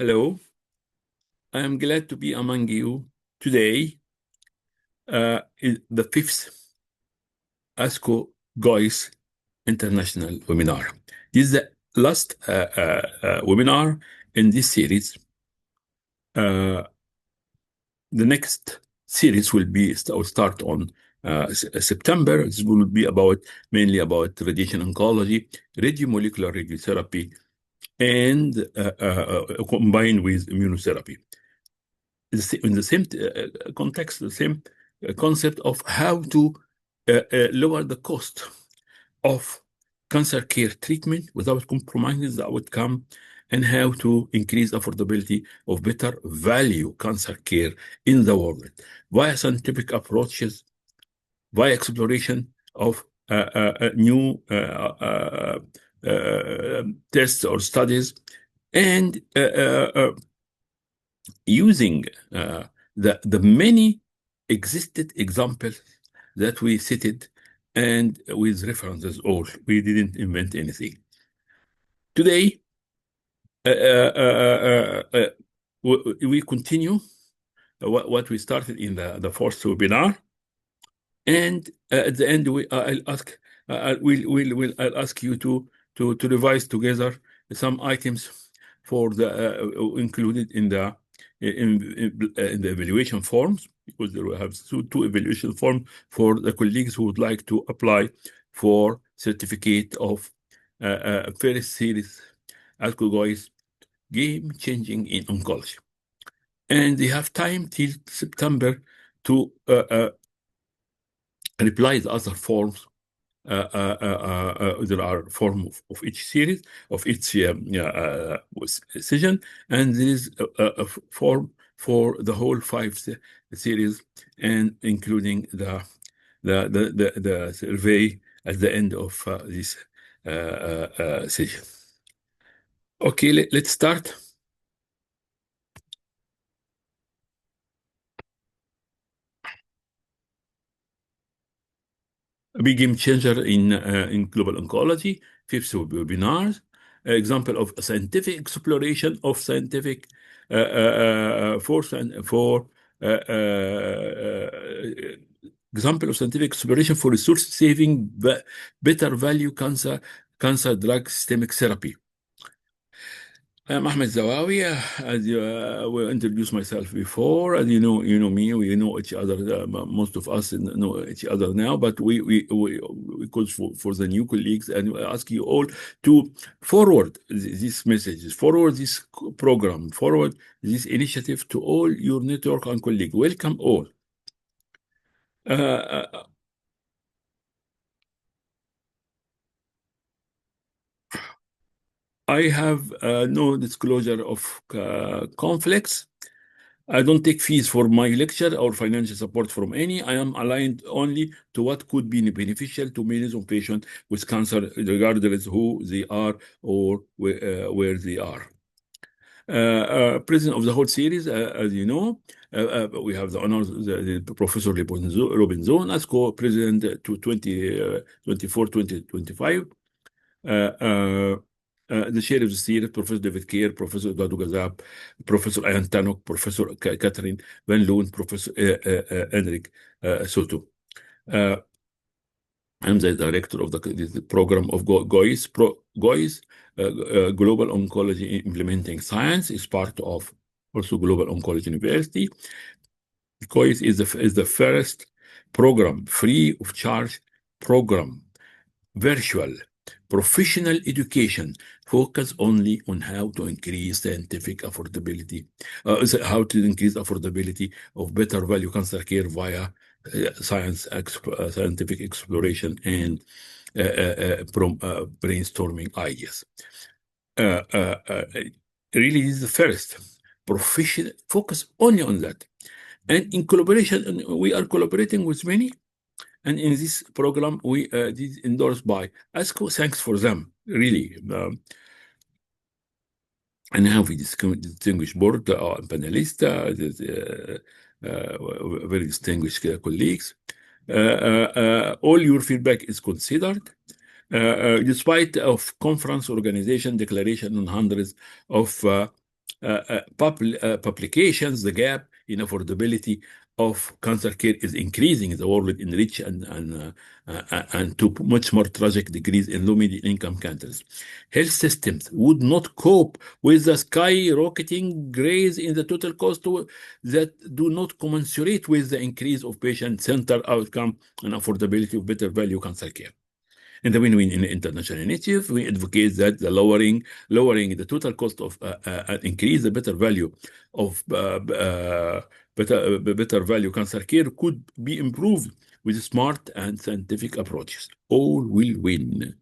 Hello, I am glad to be among you today. Is the fifth ASCO-GOIS International Webinar. This is the last webinar in this series. The next series will start on September. This will be mainly about radiation oncology, radiomolecular radiotherapy, and combined with immunotherapy. In the same context, the same concept of how to lower the cost of cancer care treatment without compromising the outcome, and how to increase affordability of better value cancer care in the world via scientific approaches, via exploration of new tests or studies, and using the many existed examples that we cited, and with references all. We didn't invent anything. Today, we continue what we started in the first webinar, and at the end, I'll ask you to revise together some items for the included in the evaluation forms, because we have two evaluation forms for the colleagues who would like to apply for certificate of first series ASCO-GOIS Game Changing in Oncology. And they have time till September to reply the other forms. There are forms of each series, of each session, and there is a form for the whole 5 series, and including the survey at the end of this session. Okay, let's start. A big game changer in global oncology, 5th webinars, example of a scientific exploration of scientific example of scientific exploration for resource saving, better value cancer drug systemic therapy. I'm Ahmed Elzawawy. As you will introduce myself before, as you know me, we know each other. Most of us know each other now, but because for the new colleagues, and we ask you all to forward these messages, forward this program, forward this initiative to all your network and colleagues. Welcome all. I have no disclosure of conflicts. I don't take fees for my lecture or financial support from any. I am aligned only to what could be beneficial to millions of patients with cancer, regardless who they are or where they are. President of the whole series, as you know, we have the honor, the Professor Robinson as co-president to 2024-2025. The chair of the series, Professor David Keir, Professor Dadu Gazab, Professor Ian Tannock, Professor Catherine Van Loon, Professor Enric Soto. I'm the director of the program of GOIS. GOIS, Global Oncology Implementing Science, is part of also Global Oncology University. GOIS is the first program, free of charge program, virtual, professional education, focus only on how to increase scientific affordability, how to increase affordability of better value cancer care via scientific exploration and brainstorming ideas. Really, this is the first professional focus only on that. And in collaboration, we are collaborating with many. And in this program, we is endorsed by ASCO. Thanks for them, really. And now we distinguished board panelists, very distinguished colleagues. All your feedback is considered. Despite of conference organization declaration and hundreds of publications, the gap in affordability of cancer care is increasing in the world in rich and to much more tragic degrees in low median income countries. Health systems would not cope with the skyrocketing rise in the total cost that do not commensurate with the increase of patient-centered outcome and affordability of better value cancer care. In the win-win international initiative, we advocate that the lowering the total cost of increase the better value of better value cancer care could be improved with smart and scientific approaches. All will win.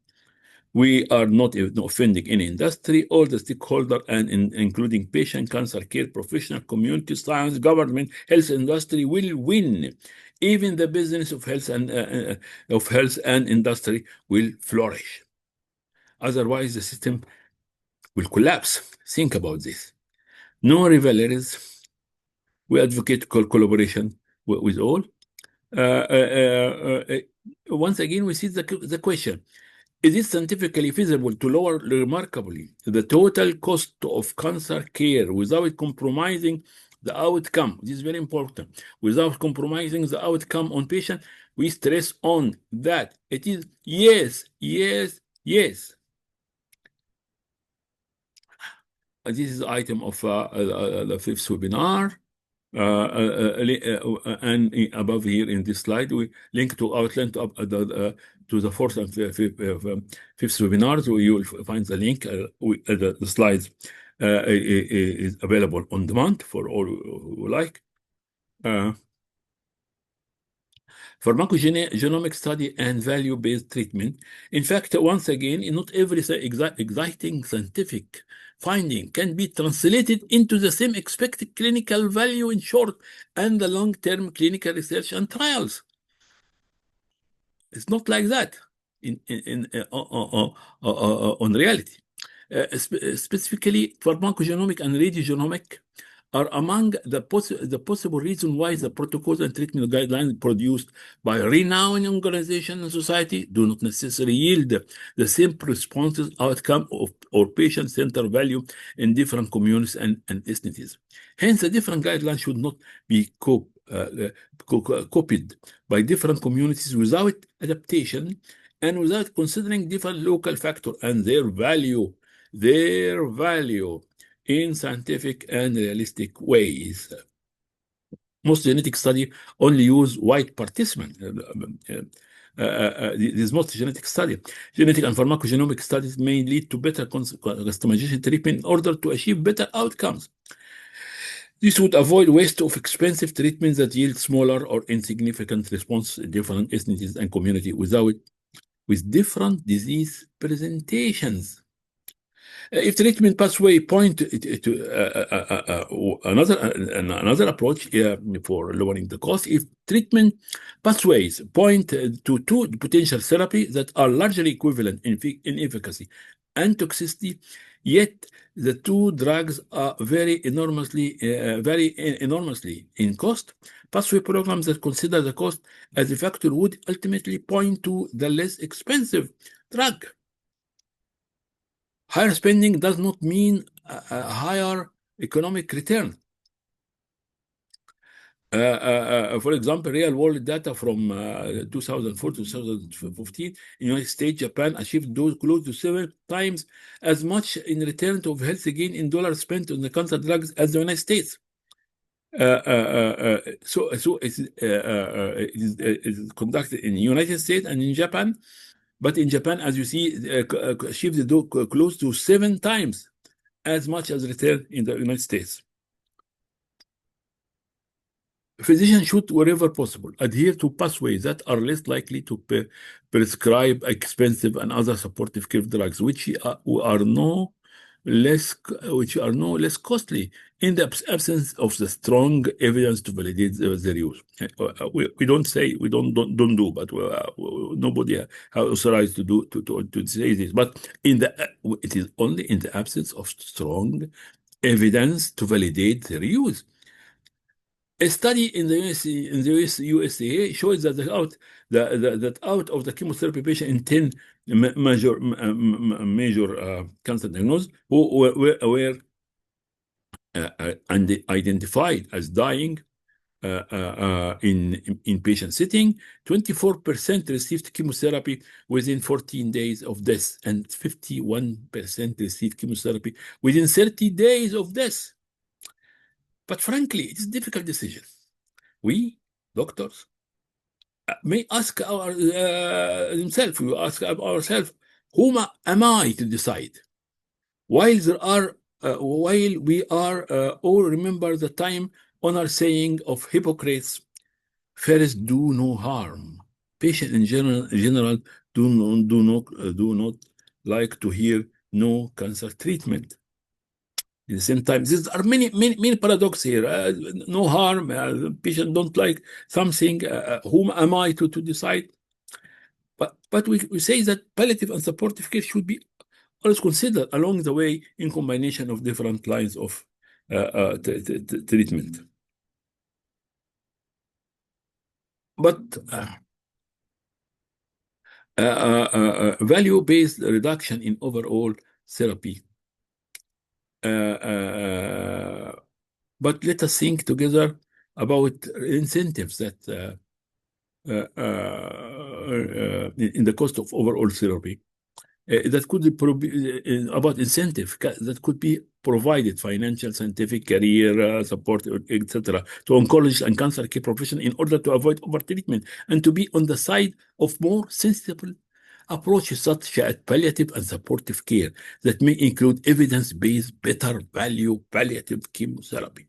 We are not offending any industry, all the stakeholders, and including patient, cancer care professional, community, science, government, health industry will win. Even the business of health and industry will flourish. Otherwise, the system will collapse. Think about this. No rivalries. We advocate collaboration with all. Once again, we see the question. Is it scientifically feasible to lower remarkably the total cost of cancer care without compromising the outcome? This is very important. Without compromising the outcome on patient, we stress on that. It is yes, yes, yes. This is the item of the fifth webinar. And above here in this slide, we link to outline to the fourth and fifth webinars, where you will find the link. The slides is available on demand for all who like. Pharmacogenomic study and value-based treatment. In fact, once again, not every exciting scientific finding can be translated into the same expected clinical value in short and the long-term clinical research and trials. It's not like that on reality. Specifically, pharmacogenomic and radiogenomic are among the possible reasons why the protocols and treatment guidelines produced by renowned organizations and society do not necessarily yield the same responses, outcome, or patient-centered value in different communities and ethnicities. Hence, the different guidelines should not be copied by different communities without adaptation and without considering different local factors and their value in scientific and realistic ways. Most genetic studies only use white participants. These most genetic studies. Genetic and pharmacogenomic studies may lead to better customization treatment in order to achieve better outcomes. This would avoid waste of expensive treatments that yield smaller or insignificant response in different ethnicities and communities with different disease presentations. If treatment pathway point to another approach for lowering the cost, if treatment pathways point to two potential therapies that are largely equivalent in efficacy and toxicity, yet the two drugs are vary enormously in cost, pathway programs that consider the cost as a factor would ultimately point to the less expensive drug. Higher spending does not mean a higher economic return. For example, real-world data from 2004 to 2015 in the United States, Japan achieved close to 7 times as much in return of health gain in dollars spent on the cancer drugs as the United States. So it is conducted in the United States and in Japan. But in Japan, as you see, achieved close to 7 times as much as return in the United States. Physicians should, wherever possible, adhere to pathways that are less likely to prescribe expensive and other supportive care drugs, which are no less costly in the absence of the strong evidence to validate their use. We don't say we don't do, but nobody has authorized to say this. But it is only in the absence of strong evidence to validate their use. A study in the USA shows that out of the chemotherapy patient in 10 major cancer diagnosis were and identified as dying in patient setting. 24% received chemotherapy within 14 days of death, and 51% received chemotherapy within 30 days of death. But frankly, it's a difficult decision. We, doctors, may ask themselves, we ask ourselves, whom am I to decide? While we are all remember the time honor saying of Hippocrates, first do no harm. Patients in general do not like to hear no cancer treatment. At the same time, there are many paradoxes here. No harm. Patient don't like something. Whom am I to decide? But we say that palliative and supportive care should be always considered along the way in combination of different lines of treatment. But value-based reduction in overall therapy. But let us think together about incentives that in the cost of overall therapy. That could be about incentive that could be provided, financial, scientific, career support, etc., to oncologists and cancer care professionals in order to avoid overtreatment and to be on the side of more sensible approaches such as palliative and supportive care that may include evidence-based, better value palliative chemotherapy.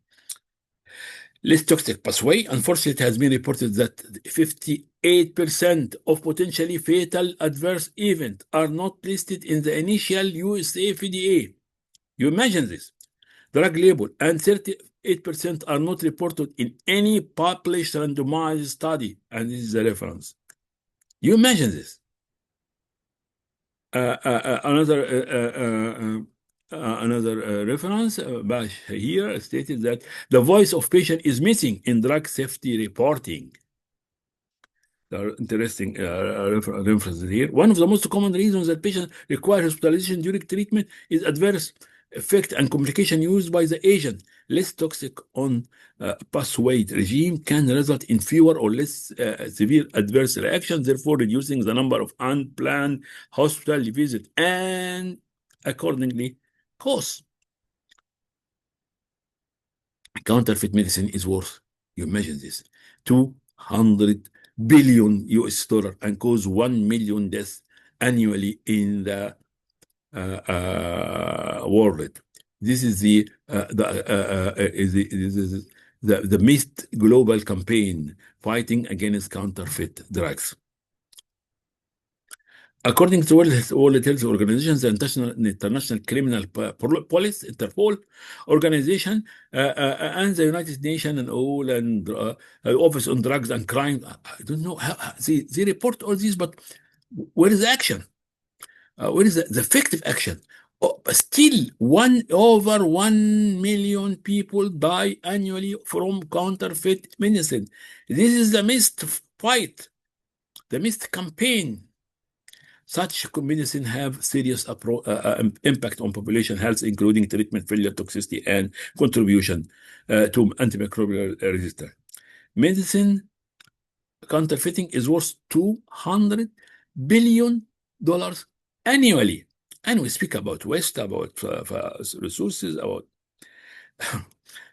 Less toxic pathway. Unfortunately, it has been reported that 58% of potentially fatal adverse events are not listed in the initial USA FDA. You imagine this? Drug label, and 38% are not reported in any published randomized study, and this is the reference. You imagine this? Another reference here stated that the voice of patient is missing in drug safety reporting. There are interesting references here. One of the most common reasons that patients require hospitalization during treatment is adverse effect and complication used by the agent. Less toxic on pathway regime can result in fewer or less severe adverse reactions, therefore reducing the number of unplanned hospital visits and accordingly costs. Counterfeit medicine is worth, you imagine this, 200 billion US dollar and cause 1 million deaths annually in the world. This is the MIST global campaign fighting against counterfeit drugs. According to World Health Organization, the International Criminal Police, Interpol organization, and the United Nations and all, and Office on Drugs and Crime, I don't know how they report all this, but where is the action? Where is the effective action? Still, over 1 million people die annually from counterfeit medicine. This is the MIST fight, the MIST campaign. Such medicine have serious impact on population health, including treatment failure, toxicity, and contribution to antimicrobial resistance. Medicine counterfeiting is worth $200 billion annually. And we speak about waste, about resources, about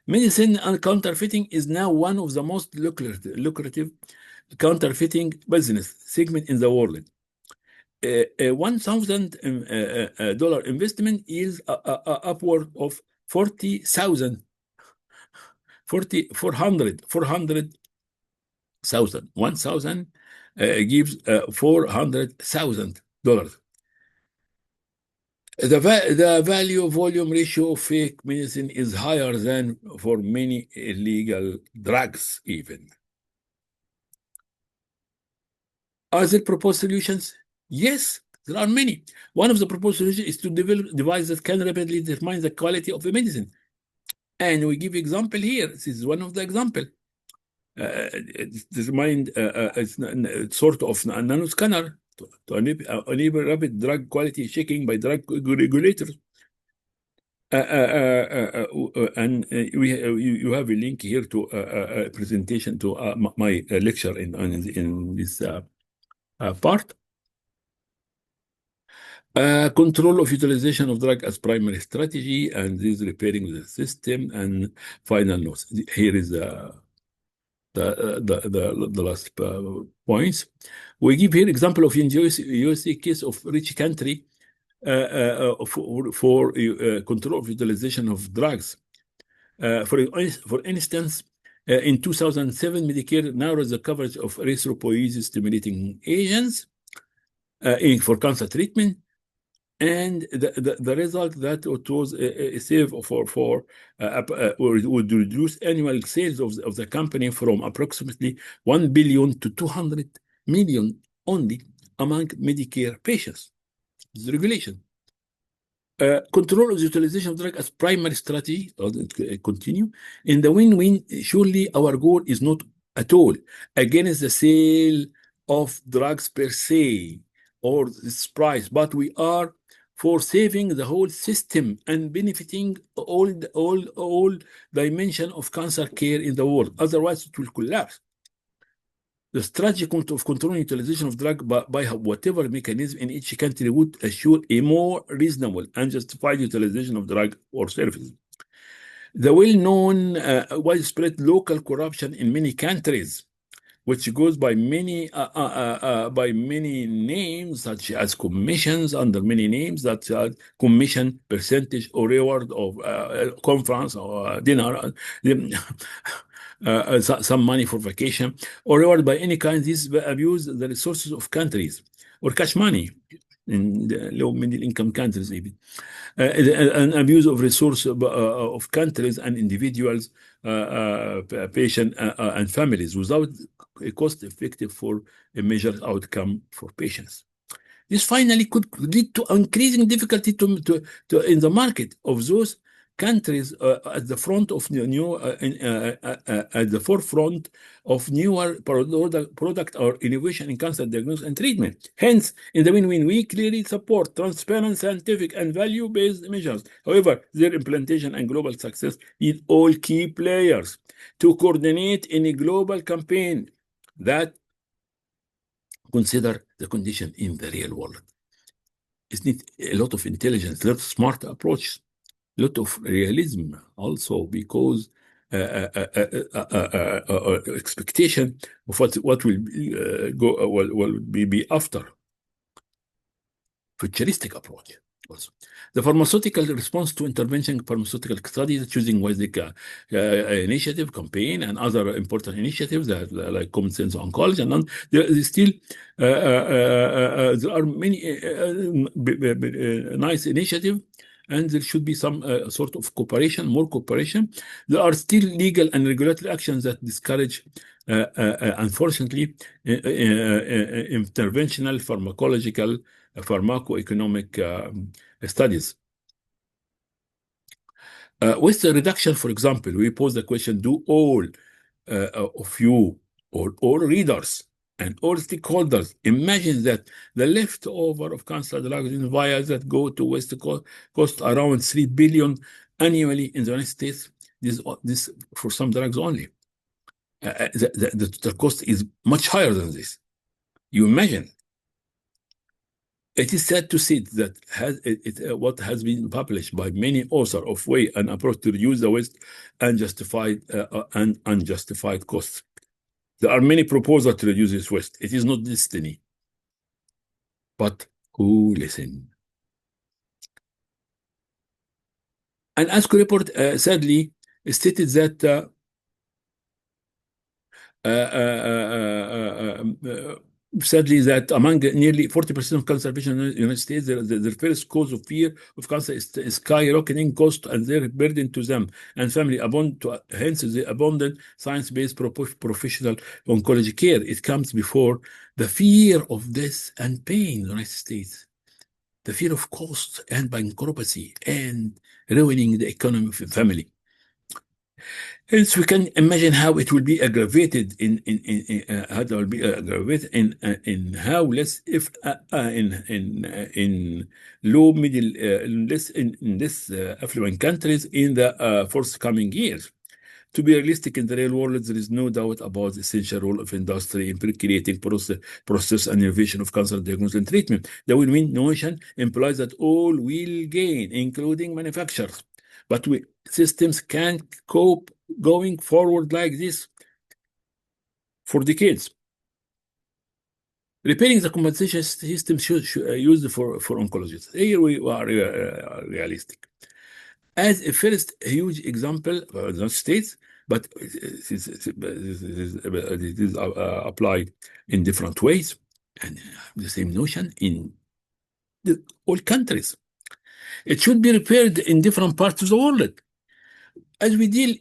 medicine and counterfeiting is now one of the most lucrative counterfeiting business segment in the world. $1,000 investment is upward of 400,000. 1,000 gives $400,000. The value volume ratio of fake medicine is higher than for many illegal drugs even. Are there proposed solutions? Yes, there are many. One of the proposed solutions is to develop a device that can rapidly determine the quality of the medicine. And we give example here. This is one of the example. Determined it's sort of a nanoscanner to enable rapid drug quality checking by drug regulators. And you have a link here to a presentation to my lecture in this part. Control of utilization of drug as primary strategy, and this repairing the system. And final notes. Here is the last points. We give here example of in USA case of rich country for control of utilization of drugs. For instance, in 2007, Medicare narrows the coverage of erythropoiesis-stimulating agents for cancer treatment, and the result that it was a save or it would reduce annual sales of the company from approximately 1 billion to 200 million only among Medicare patients. This is regulation. Control of the utilization of drug as primary strategy, continue. In the win-win, surely our goal is not at all against the sale of drugs per se or its price, but we are for saving the whole system and benefiting all dimension of cancer care in the world. Otherwise, it will collapse. The strategy of controlling utilization of drug by whatever mechanism in each country would assure a more reasonable and justified utilization of drug or services. The well-known widespread local corruption in many countries, which goes by many names, such as commissions, under many names, that commission, percentage, or reward of conference or dinner, some money for vacation, or reward by any kind. These abuse the resources of countries, or cash money in the low middle income countries even. An abuse of resources of countries and individuals, patients, and families without a cost-effective for a measured outcome for patients. This finally could lead to increasing difficulty in the market of those countries at the front of at the forefront of newer product or innovation in cancer diagnosis and treatment. Hence, in the win-win, we clearly support transparent, scientific, and value-based measures. However, their implementation and global success need all key players to coordinate in a global campaign that consider the condition in the real world. It needs a lot of intelligence, a lot of smart approaches, a lot of realism also, because expectation of what will be after. Futuristic approach. Also. The pharmaceutical response to intervention pharmaceutical studies, choosing wisely initiative, campaign, and other important initiatives that like common sense oncology, and there still there are many nice initiatives, and there should be some sort of cooperation, more cooperation. There are still legal and regulatory actions that discourage, unfortunately, interventional pharmacological pharmacoeconomic studies. With the reduction, for example, we pose the question, do all of you or all readers and all stakeholders imagine that the leftover of cancer drugs in vials that go to waste cost around 3 billion annually in the United States? This for some drugs only. The cost is much higher than this. You imagine. It is sad to see that what has been published by many authors of way and approach to reduce the waste and unjustified costs. There are many proposals to reduce this waste. It is not destiny. But who listen? An ASCO report sadly stated that among nearly 40% of cancer patients in the United States, the first cause of fear of cancer is skyrocketing cost and their burden to them and family, hence the abundant science-based professional oncology care. It comes before the fear of death and pain in the United States, the fear of cost and bankruptcy and ruining the economy of the family. Hence, we can imagine how it will be aggravated how it will be aggravated in how less if in low middle less in less affluent countries in the forthcoming years. To be realistic in the real world, there is no doubt about the essential role of industry in creating process and innovation of cancer diagnosis and treatment. The win-win notion implies that all will gain, including manufacturers. But systems can't cope going forward like this for decades. Repairing the compensation system used for oncologists. Here we are realistic. As a first huge example, the States, but it is applied in different ways, and the same notion in all countries. It should be repaired in different parts of the world. As we deal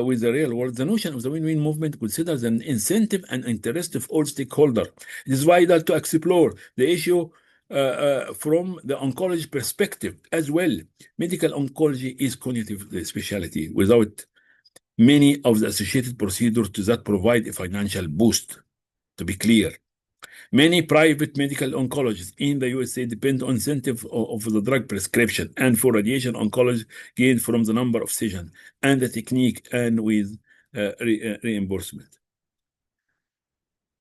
with the real world, the notion of the win-win movement considers an incentive and interest of all stakeholders. It is vital to explore the issue from the oncology perspective as well. Medical oncology is cognitive specialty without many of the associated procedures that provide a financial boost, to be clear. Many private medical oncologists in the USA depend on incentive of the drug prescription and for radiation oncology gained from the number of sessions and the technique and with reimbursement.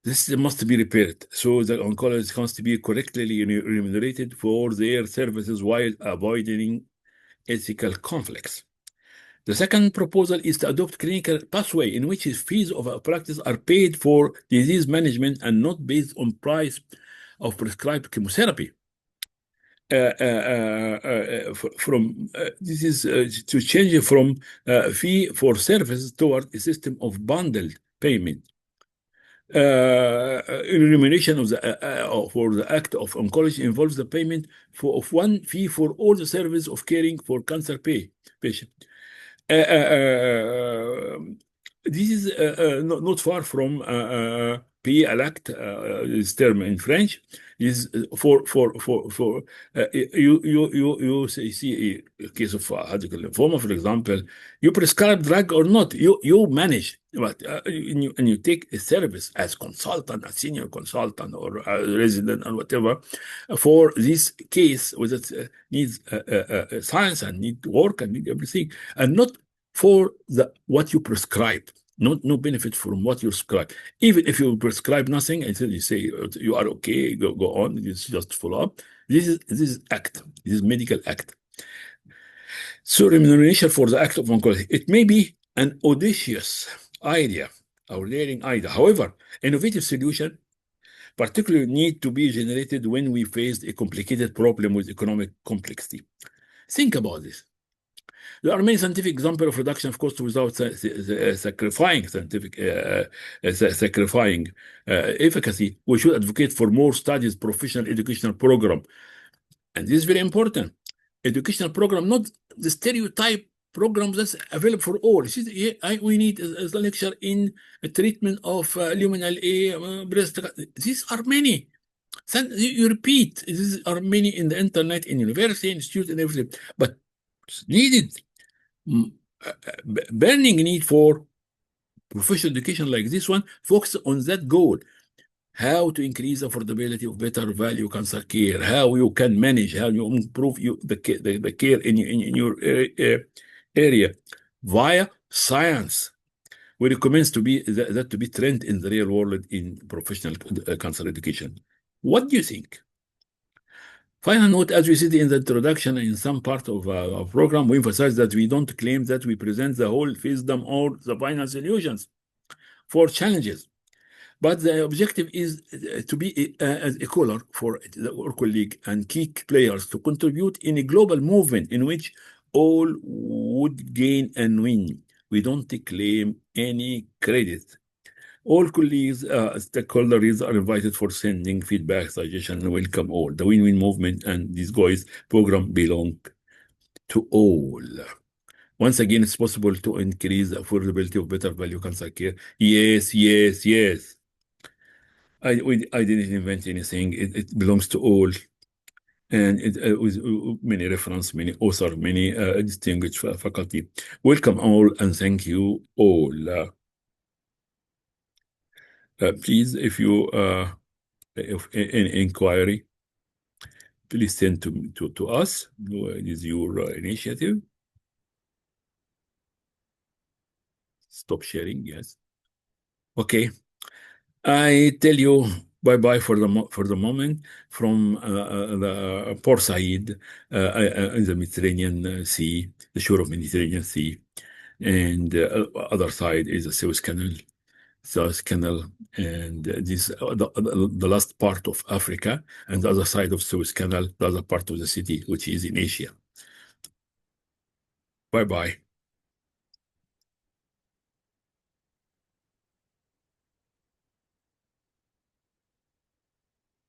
This must be repaired so the oncologist has to be correctly remunerated for their services while avoiding ethical conflicts. The second proposal is to adopt clinical pathway in which fees of a practice are paid for disease management and not based on price of prescribed chemotherapy. This is to change from fee for service toward a system of bundled payment. Remuneration of for the act of oncology involves the payment of one fee for all the service of caring for cancer patient. This is not far from pays à l'acte, this term in French. Is you see a case of Hodgkin lymphoma, for example, you prescribe drug or not, you manage, but and you take a service as consultant, a senior consultant, or a resident, or whatever, for this case, with it needs science and need work and need everything, and not for what you prescribe. No benefit from what you prescribe. Even if you prescribe nothing until you say you are okay, go on, it's just follow up. This is act. This is medical act. So remuneration for the act of oncology. It may be an audacious idea or daring idea. However, innovative solution particularly need to be generated when we face a complicated problem with economic complexity. Think about this. There are many scientific examples of reduction of cost without sacrificing efficacy. We should advocate for more studies, professional educational program, and this is very important. Educational program, not the stereotype programs that's available for all. We need a lecture in a treatment of luminal A breast. These are many. You repeat. These are many in the internet, in university, institute, and everything. But it's needed. Burning need for professional education like this one, focus on that goal. How to increase affordability of better value cancer care, how you can manage, how you improve the care in your area via science. We recommend that to be trend in the real world in professional cancer education. What do you think? Final note, as we said in the introduction, in some part of our program, we emphasize that we don't claim that we present the whole wisdom or the final solutions for challenges. But the objective is to be a caller for our colleague and key players to contribute in a global movement in which all would gain and win. We don't claim any credit. All colleagues, stakeholders are invited for sending feedback, suggestions, and welcome all. The win-win movement and this GOIS program belong to all. Once again, it's possible to increase the affordability of better value cancer care. Yes. I didn't invent anything. It belongs to all. and with many reference, many author, many distinguished faculty. Welcome all, and thank you all. Please, if you if any inquiry, please send to us. It is your initiative. Stop sharing. Yes. Okay. I tell you bye-bye for the moment from the Port Said in the Mediterranean Sea, the shore of Mediterranean Sea, and other side is the Suez Canal, and this the last part of Africa, and the other side of Suez Canal, the other part of the city, which is in Asia. Bye-bye.